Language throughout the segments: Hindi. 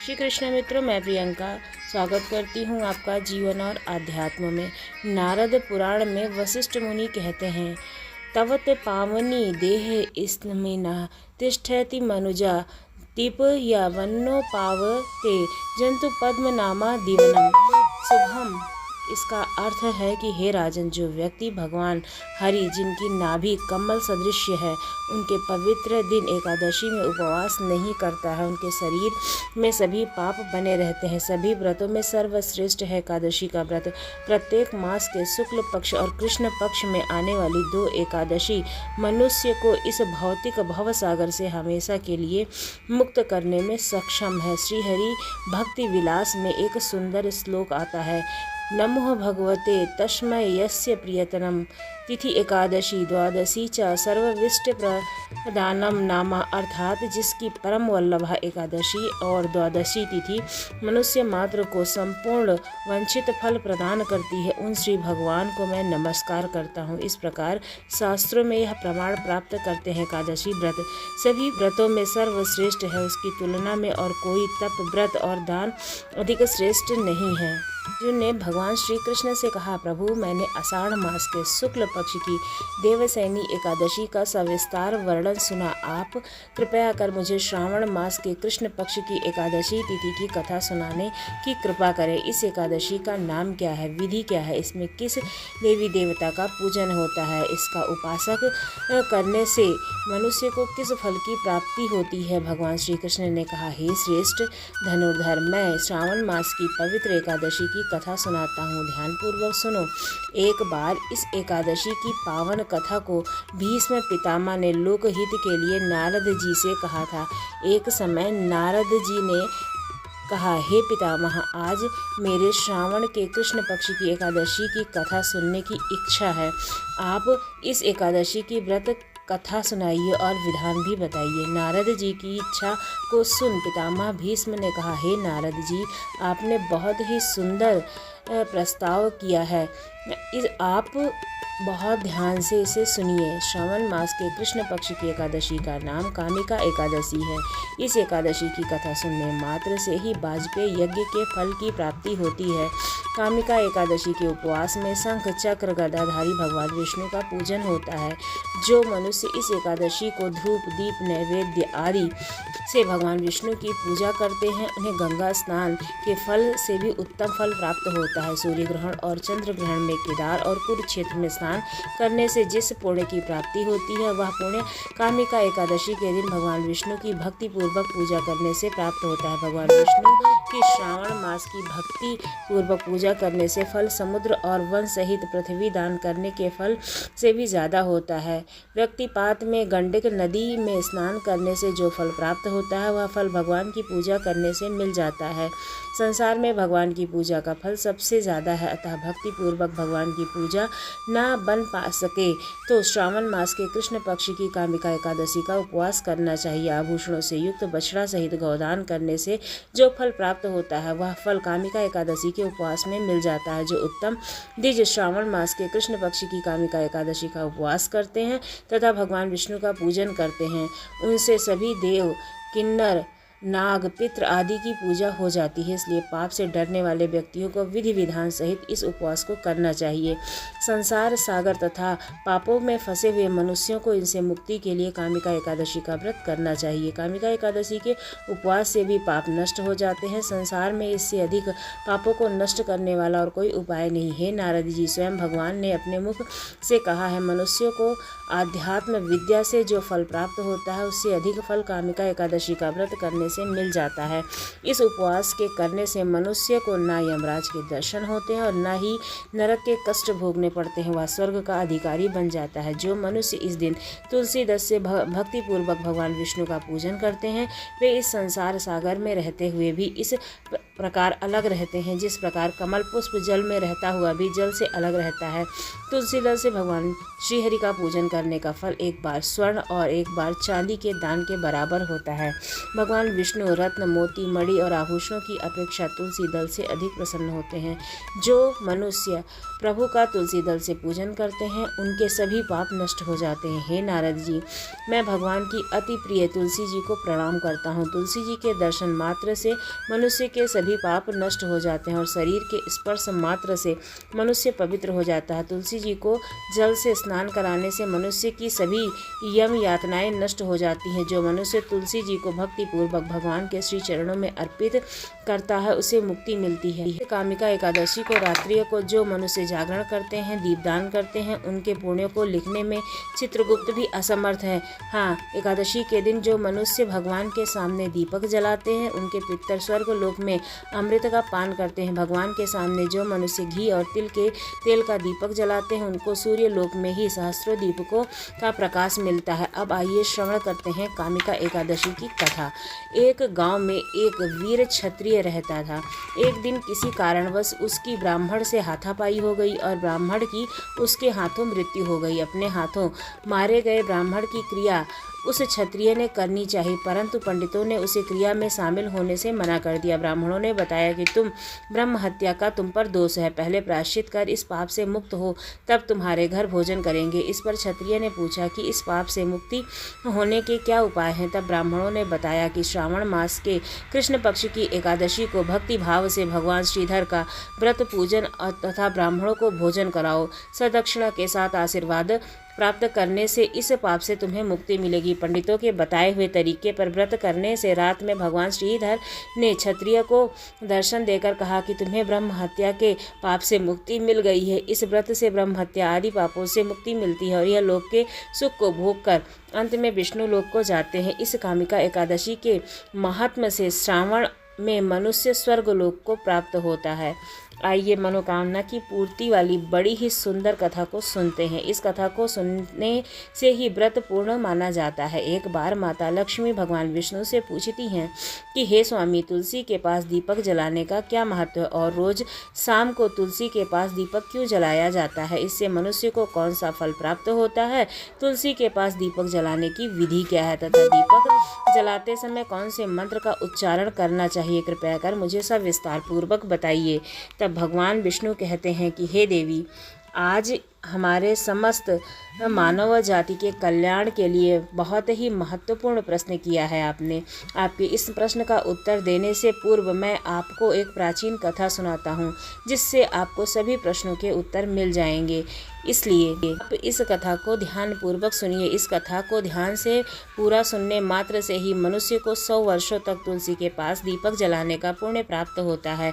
श्री कृष्ण मित्रों, मैं प्रियंका स्वागत करती हूँ आपका जीवन और आध्यात्म में। नारद पुराण में वशिष्ठ मुनि कहते हैं, तवत पावनी देह स्नमिना तिष्ठति मनुजा दीप या वन्नो पावते जंतु पद्म नामा दीवनम शुभम। इसका अर्थ है कि हे राजन, जो व्यक्ति भगवान हरि जिनकी नाभि कमल सदृश है, उनके पवित्र दिन एकादशी में उपवास नहीं करता है, उनके शरीर में सभी पाप बने रहते हैं। सभी व्रतों में सर्वश्रेष्ठ है एकादशी का व्रत। प्रत्येक मास के शुक्ल पक्ष और कृष्ण पक्ष में आने वाली 2 एकादशी मनुष्य को इस भौतिक भव सागर से हमेशा के लिए मुक्त करने में सक्षम है। श्री हरि भक्ति विलास में एक सुंदर श्लोक आता है, नमो भगवते तस्मै यस्य प्रियतरम तिथि एकादशी द्वादशी च सर्वविष्ट प्रदानम नामा, अर्थात जिसकी परम वल्लभा एकादशी और द्वादशी तिथि मनुष्य मात्र को संपूर्ण वंचित फल प्रदान करती है, उन श्री भगवान को मैं नमस्कार करता हूँ। इस प्रकार शास्त्रों में यह प्रमाण प्राप्त करते हैं, एकादशी व्रत सभी व्रतों में सर्वश्रेष्ठ है, उसकी तुलना में और कोई तप व्रत और दान अधिक श्रेष्ठ नहीं है। अर्जुन ने भगवान श्री कृष्ण से कहा, प्रभु, मैंने आषाढ़ मास के शुक्ल पक्ष की देवसैनी एकादशी का सविस्तार वर्णन सुना। आप कृपया कर मुझे श्रावण मास के कृष्ण पक्ष की एकादशी तिथि की कथा सुनाने की कृपा करें। इस एकादशी का नाम क्या है, विधि क्या है, इसमें किस देवी देवता का पूजन होता है, इसका उपासक करने से मनुष्य को किस फल की प्राप्ति होती है। भगवान श्री कृष्ण ने कहा, हे श्रेष्ठ धनुर्धर, मैं श्रावण मास की पवित्र एकादशी की कथा सुनाता हूँ, ध्यानपूर्वक सुनो। एक बार इस एकादशी की पावन कथा को भीष्म पितामह ने लोकहित के लिए नारद जी से कहा था। एक समय नारद जी ने कहा, हे पितामह, आज मेरे श्रावण के कृष्ण पक्ष की एकादशी की कथा सुनने की इच्छा है। आप इस एकादशी की व्रत कथा सुनाइए और विधान भी बताइए। नारद जी की इच्छा को सुन पितामह भीष्म ने कहा, हे नारद जी, आपने बहुत ही सुंदर प्रस्ताव किया है। आप बहुत ध्यान से इसे सुनिए। श्रावण मास के कृष्ण पक्ष की एकादशी का नाम कामिका एकादशी है। इस एकादशी की कथा सुनने मात्र से ही वाजपेयी यज्ञ के फल की प्राप्ति होती है। कामिका एकादशी के उपवास में शंख चक्र गदाधारी भगवान विष्णु का पूजन होता है। जो मनुष्य इस एकादशी को धूप दीप नैवेद्य आदि से भगवान विष्णु की पूजा करते हैं, उन्हें गंगा स्नान के फल से भी उत्तम फल प्राप्त होता है। सूर्य ग्रहण और चंद्र ग्रहण में केदार और कुरुक्षेत्र में स्नान करने से जिस पुण्य की प्राप्ति होती है, वह पुण्य कामिका एकादशी के दिन भगवान विष्णु की भक्ति पूर्वक पूजा करने से प्राप्त होता है। भगवान विष्णु की श्रावण मास की भक्ति पूर्वक पूजा करने से फल समुद्र और वन सहित पृथ्वी दान करने के फल से भी ज्यादा होता है। व्यक्तिपात में गंडक नदी में स्नान करने से जो फल प्राप्त होता है, वह फल भगवान की पूजा करने से मिल जाता है। संसार में भगवान की पूजा का फल सबसे ज़्यादा है, अतः भक्ति पूर्वक भगवान की पूजा ना बन पा सके तो श्रावण मास के कृष्ण पक्ष की कामिका एकादशी का उपवास करना चाहिए। आभूषणों से युक्त बछड़ा सहित गौदान करने से जो फल प्राप्त होता है, वह फल कामिका एकादशी के उपवास में मिल जाता है। जो उत्तम द्विज श्रावण मास के कृष्ण पक्ष की कामिका एकादशी का उपवास करते हैं तथा भगवान विष्णु का पूजन करते हैं, उनसे सभी देव, किन्नर, नाग, पितृ आदि की पूजा हो जाती है। इसलिए पाप से डरने वाले व्यक्तियों को विधि विधान सहित इस उपवास को करना चाहिए। संसार सागर तथा पापों में फंसे हुए मनुष्यों को इनसे मुक्ति के लिए कामिका एकादशी का व्रत करना चाहिए। कामिका एकादशी के उपवास से भी पाप नष्ट हो जाते हैं। संसार में इससे अधिक पापों को नष्ट करने वाला और कोई उपाय नहीं है। नारद जी, स्वयं भगवान ने अपने मुख से कहा है, मनुष्यों को आध्यात्म विद्या से जो फल प्राप्त होता है, उससे अधिक फल कामिका एकादशी का व्रत करने से मिल जाता है। इस उपवास के करने से मनुष्य को ना यमराज के दर्शन होते हैं और ना ही नरक के कष्ट भोगने पड़ते हैं, वह स्वर्ग का अधिकारी बन जाता है। जो मनुष्य इस दिन तुलसी दल से भक्ति पूर्वक भगवान विष्णु का पूजन करते हैं, वे इस संसार सागर में रहते हुए भी इस प्रकार अलग रहते हैं। जिस प्रकार कमल पुष्प जल में रहता हुआ भी जल से अलग रहता है, तुलसी दल से भगवान श्रीहरि का पूजन करने का फल एक बार स्वर्ण और एक बार चांदी के दान के बराबर होता है। भगवान विष्णु रत्न, मोती, मणि और आभूषणों की अपेक्षा तुलसी दल से अधिक प्रसन्न होते हैं। जो मनुष्य प्रभु का तुलसी दल से पूजन करते हैं, उनके सभी पाप नष्ट हो जाते हैं। हे नारद जी, मैं भगवान की अति प्रिय तुलसी जी को प्रणाम करता हूँ। तुलसी जी के दर्शन मात्र से मनुष्य के सभी पाप नष्ट हो जाते हैं और शरीर के स्पर्श मात्र से मनुष्य पवित्र हो जाता है। तुलसी जी को जल से स्नान कराने से मनुष्य की सभी यम यातनाएं नष्ट हो जाती हैं। जो मनुष्य तुलसी जी को भक्ति पूर्वक भगवान के श्री चरणों में अर्पित करता है, उसे मुक्ति मिलती है। कामिका एकादशी को रात्रि को जो मनुष्य जागरण करते हैं, दीपदान करते हैं, उनके पुण्यों को लिखने में चित्रगुप्त भी असमर्थ है। हाँ, एकादशी के दिन जो मनुष्य भगवान के सामने दीपक जलाते हैं, उनके पितर स्वर्ग लोक में अमृत का पान करते हैं। भगवान के सामने जो मनुष्य घी और तेल का दीपक जलाते हैं, उनको सूर्य लोक में ही सहस्त्रों दीपकों का प्रकाश मिलता है। अब आइए श्रवण करते हैं कामिका एकादशी की कथा। एक गांव में एक वीर क्षत्रिय रहता था। एक दिन किसी कारणवश उसकी ब्राह्मण से हाथापाई हो गई और ब्राह्मण की उसके हाथों मृत्यु हो गई। अपने हाथों मारे गए ब्राह्मण की क्रिया उस क्षत्रिय ने करनी चाहिए, परंतु पंडितों ने उसे क्रिया में शामिल होने से मना कर दिया। ब्राह्मणों ने बताया कि ब्रह्म हत्या का तुम पर दोष है, पहले प्रायश्चित कर इस पाप से मुक्त हो, तब तुम्हारे घर भोजन करेंगे। इस पर क्षत्रिय ने पूछा कि इस पाप से मुक्ति होने के क्या उपाय हैं। तब ब्राह्मणों ने बताया कि श्रावण मास के कृष्ण पक्ष की एकादशी को भक्ति भाव से भगवान श्रीधर का व्रत पूजन तथा ब्राह्मणों को भोजन कराओ। सदक्षिणा के साथ आशीर्वाद प्राप्त करने से इस पाप से तुम्हें मुक्ति मिलेगी। पंडितों के बताए हुए तरीके पर व्रत करने से रात में भगवान श्रीधर ने क्षत्रिय को दर्शन देकर कहा कि तुम्हें ब्रह्म हत्या के पाप से मुक्ति मिल गई है। इस व्रत से ब्रह्म हत्या आदि पापों से मुक्ति मिलती है और यह लोक के सुख को भोग कर अंत में विष्णु लोक को जाते हैं। इस कामिका एकादशी के महात्म्य से श्रावण में मनुष्य स्वर्ग लोक को प्राप्त होता है। आइए मनोकामना की पूर्ति वाली बड़ी ही सुंदर कथा को सुनते हैं। इस कथा को सुनने से ही व्रत पूर्ण माना जाता है। एक बार माता लक्ष्मी भगवान विष्णु से पूछती हैं कि हे स्वामी, तुलसी के पास दीपक जलाने का क्या महत्व है और रोज शाम को तुलसी के पास दीपक क्यों जलाया जाता है? इससे मनुष्य को कौन सा फल प्राप्त होता है? तुलसी के पास दीपक जलाने की विधि क्या है तथा दीपक जलाते समय कौन से मंत्र का उच्चारण करना चाहिए? कृपया कर मुझे सब विस्तार पूर्वक बताइए। तब भगवान विष्णु कहते हैं कि हे देवी, आज हमारे समस्त मानव जाति के कल्याण के लिए बहुत ही महत्वपूर्ण प्रश्न किया है आपने। आपके इस प्रश्न का उत्तर देने से पूर्व मैं आपको एक प्राचीन कथा सुनाता हूँ, जिससे आपको सभी प्रश्नों के उत्तर मिल जाएंगे। इसलिए आप इस कथा को ध्यान पूर्वक सुनिए। इस कथा को ध्यान से पूरा सुनने मात्र से ही मनुष्य को 100 वर्षों तक तुलसी के पास दीपक जलाने का पुण्य प्राप्त होता है।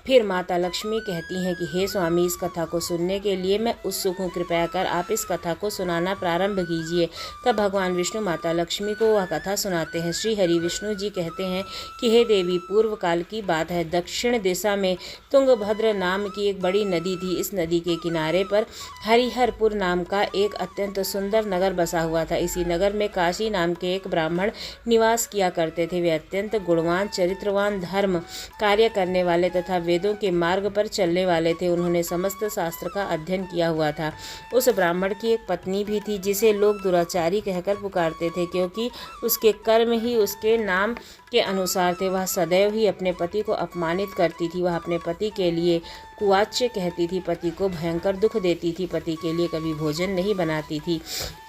फिर माता लक्ष्मी कहती हैं कि हे स्वामी, इस कथा को सुनने के लिए मैं उत्सुक हूँ, कृपया कर आप इस कथा को सुनाना प्रारंभ कीजिए। तब भगवान विष्णु माता लक्ष्मी को वह कथा सुनाते हैं। श्री हरि विष्णु जी कहते हैं कि हे देवी, पूर्व काल की बात है। दक्षिण दिशा में तुंगभद्र नाम की एक बड़ी नदी थी। इस नदी के किनारे पर हरिहरपुर नाम का एक अत्यंत सुंदर नगर बसा हुआ था। इसी नगर में काशी नाम के एक ब्राह्मण निवास किया करते थे। वे अत्यंत गुणवान, चरित्रवान, धर्म कार्य करने वाले तथा वेदों के मार्ग पर चलने वाले थे। उन्होंने समस्त शास्त्र का अध्ययन किया हुआ था। उस ब्राह्मण की एक पत्नी भी थी, जिसे लोग दुराचारी कहकर पुकारते थे, क्योंकि उसके कर्म ही उसके नाम के अनुसार थे। वह सदैव ही अपने पति को अपमानित करती थी। वह अपने पति के लिए कुवाच्य कहती थी, पति को भयंकर दुख देती थी, पति के लिए कभी भोजन नहीं बनाती थी।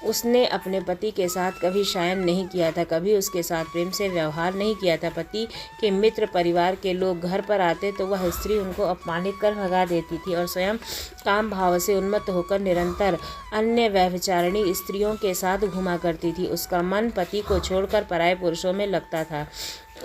उसने अपने पति के साथ कभी शयन नहीं किया था, कभी उसके साथ प्रेम से व्यवहार नहीं किया था। पति के मित्र परिवार के लोग घर पर आते तो वह स्त्री उनको अपमानित कर भगा देती थी और स्वयं काम भाव से उन्मत्त होकर निरंतर अन्य व्यभिचारिणी स्त्रियों के साथ घुमा करती थी। उसका मन पति को छोड़कर पराये पुरुषों में लगता था।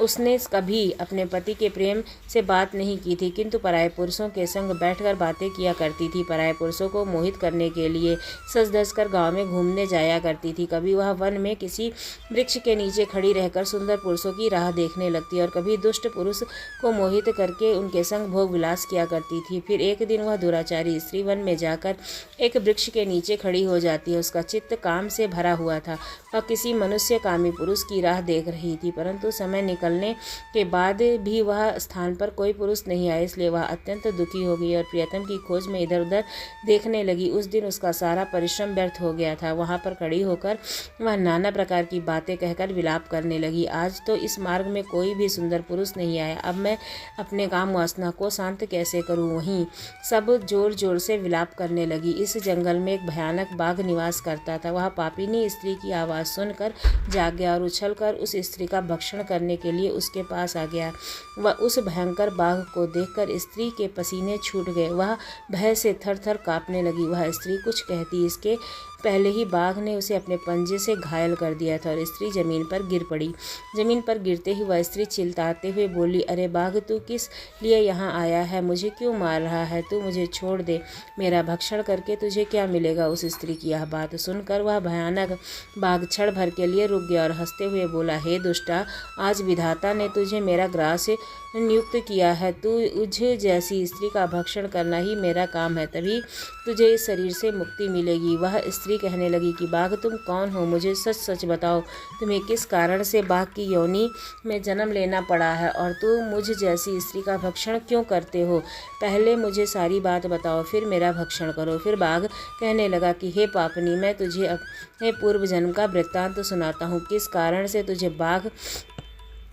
उसने कभी अपने पति के प्रेम से बात नहीं की थी, किंतु पराये पुरुषों के संग बैठकर बातें किया करती थी। पराये पुरुषों को मोहित करने के लिए सज धज कर गाँव में घूमने जाया करती थी। कभी वह वन में किसी वृक्ष के नीचे खड़ी रहकर सुंदर पुरुषों की राह देखने लगती और कभी दुष्ट पुरुष को मोहित करके उनके संग भोग विलास किया करती थी। फिर एक दिन वह दुराचारी स्त्री वन में जाकर एक वृक्ष के नीचे खड़ी हो जाती है। उसका चित्त काम से भरा हुआ था। वह किसी मनुष्य कामी पुरुष की राह देख रही थी, परंतु समय निकलने के बाद भी वह स्थान पर कोई पुरुष नहीं आया, इसलिए वह अत्यंत दुखी हो गई और प्रियतम की खोज में इधर उधर देखने लगी। उस दिन उसका सारा परिश्रम व्यर्थ हो गया था। वहाँ पर खड़ी होकर वह नाना प्रकार की बातें कहकर विलाप करने लगी। आज तो इस मार्ग में कोई भी सुंदर पुरुष नहीं आया, अब मैं अपने काम वासना को शांत कैसे करूं। वहीं सब जोर जोर से विलाप करने लगी। इस जंगल में एक भयानक बाघ निवास करता था। वह पापिनी स्त्री की आवाज़ सुनकर जाग गया और उछलकर उस स्त्री का भक्षण करने के लिए उसके पास आ गया। वह उस भयंकर बाघ को देखकर स्त्री के पसीने छूट गए। वह भय से थर थर काँपने लगी। वह स्त्री कुछ कहती इसके पहले ही बाघ ने उसे अपने पंजे से घायल कर दिया था और स्त्री जमीन पर गिर पड़ी। जमीन पर गिरते ही वह स्त्री चिल्लाते हुए बोली, अरे बाघ, तू किस लिए यहाँ आया है? मुझे क्यों मार रहा है? तू मुझे छोड़ दे, मेरा भक्षण करके तुझे क्या मिलेगा? उस स्त्री की यह बात सुनकर वह भयानक बाघ क्षण भर के लिए रुक गया और हंसते हुए बोला, हे दुष्टा, आज विधाता ने तुझे मेरा ग्रास नियुक्त किया है। तुझे जैसी स्त्री का भक्षण करना ही मेरा काम है, तभी तुझे इस शरीर से मुक्ति मिलेगी। वह स्त्री कहने लगी कि बाघ, तुम कौन हो? मुझे सच सच बताओ, तुम्हें किस कारण से बाघ की योनि में जन्म लेना पड़ा है और तुम मुझ जैसी स्त्री का भक्षण क्यों करते हो? पहले मुझे सारी बात बताओ, फिर मेरा भक्षण करो। फिर बाघ कहने लगा कि हे पापनी, मैं तुझे अपने पूर्व जन्म का वृत्तांत सुनाता हूँ, किस कारण से तुझे बाघ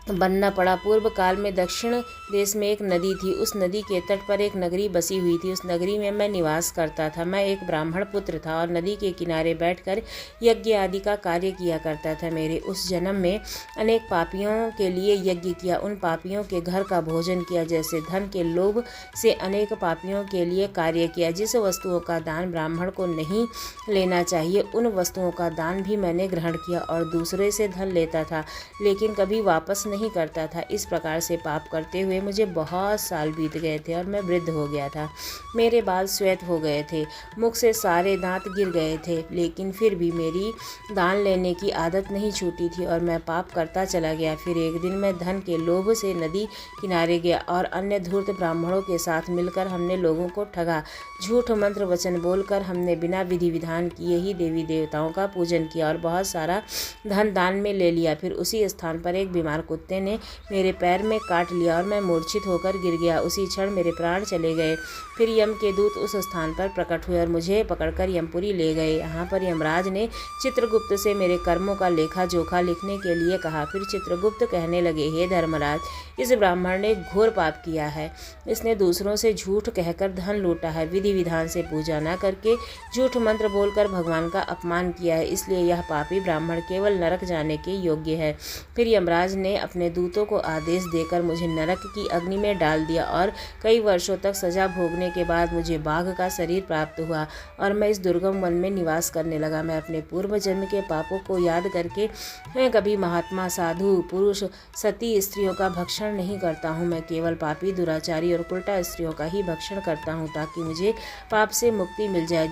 बनना पड़ा। पूर्व काल में दक्षिण देश में एक नदी थी। उस नदी के तट पर एक नगरी बसी हुई थी। उस नगरी में मैं निवास करता था। मैं एक ब्राह्मण पुत्र था और नदी के किनारे बैठकर यज्ञ आदि का कार्य किया करता था। मेरे उस जन्म में अनेक पापियों के लिए यज्ञ किया, उन पापियों के घर का भोजन किया, जैसे धन के लोभ से अनेक पापियों के लिए कार्य किया। जिस वस्तुओं का दान ब्राह्मण को नहीं लेना चाहिए, उन वस्तुओं का दान भी मैंने ग्रहण किया और दूसरे से धन लेता था, लेकिन कभी वापस नहीं करता था। इस प्रकार से पाप करते हुए मुझे बहुत साल बीत गए थे और मैं वृद्ध हो गया था। मेरे बाल श्वेत हो गए थे, मुख से सारे दांत गिर गए थे, लेकिन फिर भी मेरी दान लेने की आदत नहीं छूटी थी और मैं पाप करता चला गया। फिर एक दिन मैं धन के लोभ से नदी किनारे गया और अन्य धूर्त ब्राह्मणों के साथ मिलकर हमने लोगों को ठगा। झूठ मंत्र वचन बोलकर हमने बिना विधि विधान किए ही देवी देवताओं का पूजन किया और बहुत सारा धन दान में ले लिया। फिर उसी स्थान पर एक बीमार कुत्ते ने मेरे पैर में काट लिया और मैं मूर्छित होकर गिर गया। उसी क्षण मेरे प्राण चले गए। फिर यम के दूत उस स्थान पर प्रकट हुए और मुझे पकड़कर यमपुरी ले गए। यहाँ पर यमराज ने चित्रगुप्त से मेरे कर्मों का लेखा जोखा लिखने के लिए कहा। फिर चित्रगुप्त कहने लगे, हे धर्मराज, इस ब्राह्मण ने घोर पाप किया है। इसने दूसरों से झूठ कहकर धन लूटा है, विधि विधान से पूजा न करके झूठ मंत्र बोलकर भगवान का अपमान किया है, इसलिए यह पापी ब्राह्मण केवल नरक जाने के योग्य है। फिर यमराज ने अपने दूतों को आदेश देकर मुझे नरक की अग्नि में डाल दिया और कई वर्षों तक सजा भोगने के बाद मुझे बाघ का शरीर प्राप्त हुआ और मैं इस दुर्गम वन में निवास करने लगा। मैं अपने पूर्व जन्म के पापों को याद करके मैं कभी महात्मा, साधु, पुरुष, सती स्त्रियों का भक्षण नहीं करता हूँ। मैं केवल पापी, दुराचारी और उल्टा स्त्रियों का ही भक्षण करता हूँ, ताकि मुझे पाप से मुक्ति मिल जाए।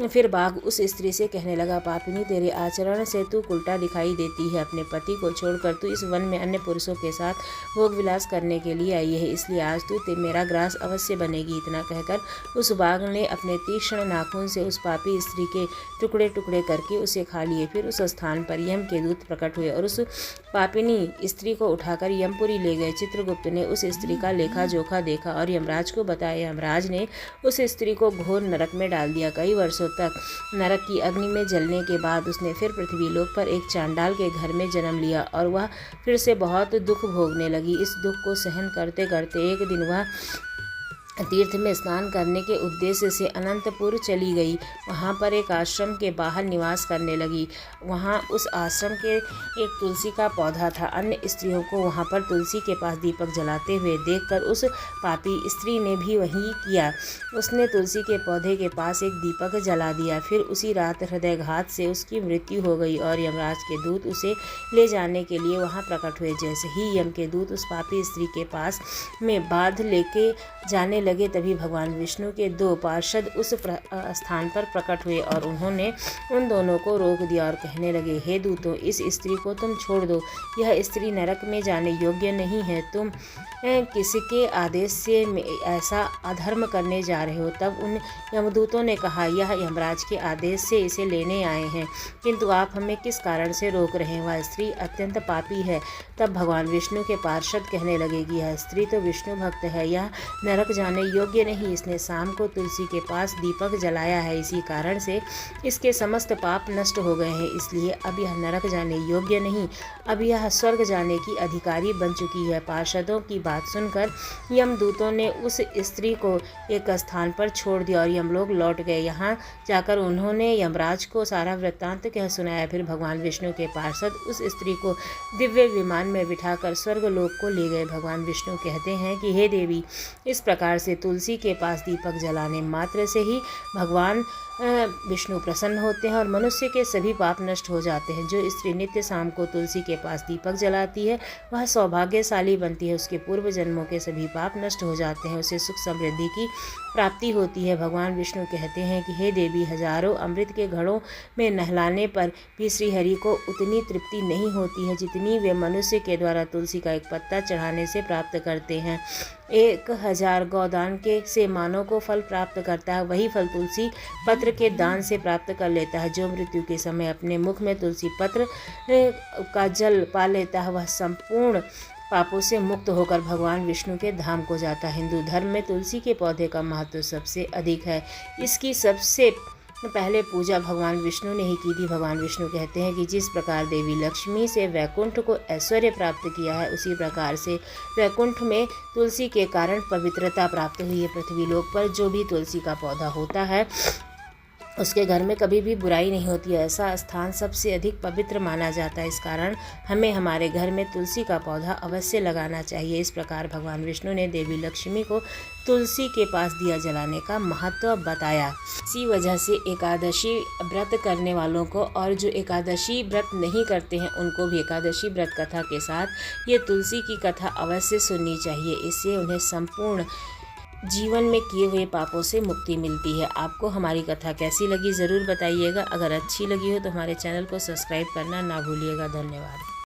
फिर बाघ उस स्त्री से कहने लगा, पापिनी, तेरे आचरण से तू उल्टा दिखाई देती है। अपने पति को छोड़कर तू इस वन में अन्य पुरुषों के साथ भोग विलास करने के लिए आई है, इसलिए आज तू मेरा ग्रास अवश्य बनेगी। इतना कहकर उस बाघ ने अपने तीक्ष्ण नाखून से उस पापी स्त्री के टुकड़े टुकड़े करके उसे खा लिए। फिर उस स्थान पर यम के दूत प्रकट हुए और उस पापिनी स्त्री को उठाकर यमपुरी ले गए। चित्रगुप्त ने उस स्त्री का लेखा जोखा देखा और यमराज को बताया। यमराज ने उस स्त्री को घोर नरक में डाल दिया। कई वर्षों तक नरक की अग्नि में जलने के बाद उसने फिर पृथ्वी लोक पर एक चांडाल के घर में जन्म लिया और वह फिर से बहुत दुख भोगने लगी। इस दुख को सहन करते करते एक दिन वह तीर्थ में स्नान करने के उद्देश्य से अनंतपुर चली गई। वहाँ पर एक आश्रम के बाहर निवास करने लगी। वहाँ उस आश्रम के एक तुलसी का पौधा था। अन्य स्त्रियों को वहाँ पर तुलसी के पास दीपक जलाते हुए देखकर उस पापी स्त्री ने भी वही किया। उसने तुलसी के पौधे के पास एक दीपक जला दिया। फिर उसी रात हृदयघात से उसकी मृत्यु हो गई और यमराज के दूत उसे ले जाने के लिए वहाँ प्रकट हुए। जैसे ही यम के दूत उस पापी स्त्री के पास में बाध लेके जाने लगे तभी भगवान विष्णु के 2 पार्षद उस स्थान पर प्रकट हुए और उन्होंने उन दोनों को रोक दिया और कहने लगे, हे दूतों, इस स्त्री को तुम छोड़ दो। यह स्त्री नरक में जाने योग्य नहीं है। तुम किसके आदेश से ऐसा अधर्म करने जा रहे हो? तब उन यमदूतों ने कहा, यह यमराज के आदेश से इसे लेने आए हैं, किंतु आप हमें किस कारण से रोक रहे हैं? वह स्त्री अत्यंत पापी है। तब भगवान विष्णु के पार्षद कहने लगे कि यह स्त्री तो विष्णु भक्त है, यह नरक जाने योग्य नहीं। इसने शाम को तुलसी के पास दीपक जलाया है, इसी कारण से इसके समस्त पाप नष्ट हो गए हैं, इसलिए अब यह नरक जाने योग्य नहीं, अब यह स्वर्ग जाने की अधिकारी बन चुकी है। पार्षदों की बात सुनकर यमदूतों ने उस स्त्री को एक स्थान पर छोड़ दिया और यमलोक लौट गए। यहाँ जाकर उन्होंने यमराज को सारा वृत्तांत कह सुनाया। फिर भगवान विष्णु के पार्षद उस स्त्री को दिव्य विमान में बिठाकर स्वर्गलोक को ले गए। भगवान विष्णु कहते हैं कि हे देवी, इस प्रकार से तुलसी के पास दीपक जलाने मात्र से ही भगवान विष्णु प्रसन्न होते हैं और मनुष्य के सभी पाप नष्ट हो जाते हैं। जो स्त्री नित्य शाम को तुलसी के पास दीपक जलाती है वह सौभाग्यशाली बनती है, उसके पूर्व जन्मों के सभी पाप नष्ट हो जाते हैं, उसे सुख समृद्धि की प्राप्ति होती है। भगवान विष्णु कहते हैं कि हे देवी, हजारों अमृत के घड़ों में नहलाने पर भी श्रीहरि को उतनी तृप्ति नहीं होती है जितनी वे मनुष्य के द्वारा तुलसी का एक पत्ता चढ़ाने से प्राप्त करते हैं। 1000 गौदान के से मानव को फल प्राप्त करता है, वही फल तुलसी पत्र के दान से प्राप्त कर लेता है। जो मृत्यु के समय अपने मुख में तुलसी पत्र का जल पा लेता है वह संपूर्ण पापों से मुक्त होकर भगवान विष्णु के धाम को जाता है। हिंदू धर्म में तुलसी के पौधे का महत्व सबसे अधिक है। इसकी सबसे पहले पूजा भगवान विष्णु ने ही की थी। भगवान विष्णु कहते हैं कि जिस प्रकार देवी लक्ष्मी से वैकुंठ को ऐश्वर्य प्राप्त किया है, उसी प्रकार से वैकुंठ में तुलसी के कारण पवित्रता प्राप्त हुई है। पृथ्वी लोक पर जो भी तुलसी का पौधा होता है उसके घर में कभी भी बुराई नहीं होती है। ऐसा स्थान सबसे अधिक पवित्र माना जाता है। इस कारण हमें हमारे घर में तुलसी का पौधा अवश्य लगाना चाहिए। इस प्रकार भगवान विष्णु ने देवी लक्ष्मी को तुलसी के पास दिया जलाने का महत्व बताया। इसी वजह से एकादशी व्रत करने वालों को और जो एकादशी व्रत नहीं करते हैं उनको भी एकादशी व्रत कथा के साथ ये तुलसी की कथा अवश्य सुननी चाहिए। इससे उन्हें संपूर्ण जीवन में किए हुए पापों से मुक्ति मिलती है। आपको हमारी कथा कैसी लगी ज़रूर बताइएगा। अगर अच्छी लगी हो तो हमारे चैनल को सब्सक्राइब करना ना भूलिएगा। धन्यवाद।